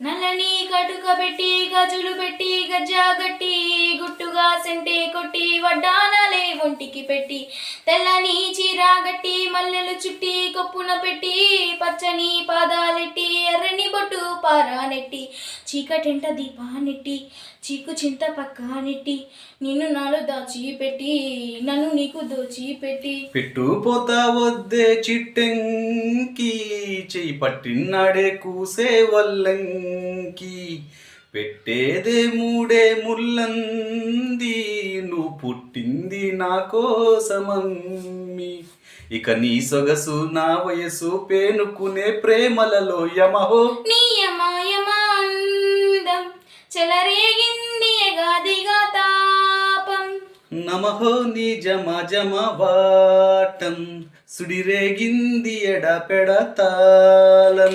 నల్లని కటుక పెట్టి గజులు పెట్టి గజ్జా గట్టి గుట్టుగా సెంటే కొట్టి వడ్డానాలే ఒంటికి పెట్టి తెల్లని చీర గట్టి మల్లెలు చుట్టి కొప్పున పెట్టి పచ్చని పాదాలెట్టి ఎర్రని బొట్టు పారానెట్టి చీకటెంట దీపానెట్టి చీకు చింత పక్క నెట్టి నిన్ను నాలో దాచిపెట్టి నన్ను నీకు దోచిపెట్టి పెట్టుపోతా వద్దే చిట్టెంకి చెయ్యి పట్టినాడే కూసే వల్లంకి పెట్టేదే మూడే ముల్లంది నువ్వు పుట్టింది నా కోసమమ్మి ఇక నీ సొగసు నా వయసు పేనుకునే ప్రేమలలో యమహో నీ యమాయమాందం చెలరేగింది ఎగాదిగా తాపం నమహో నీ జమ జమ వాటం సుడిరేగింది ఎడపెడ తాళం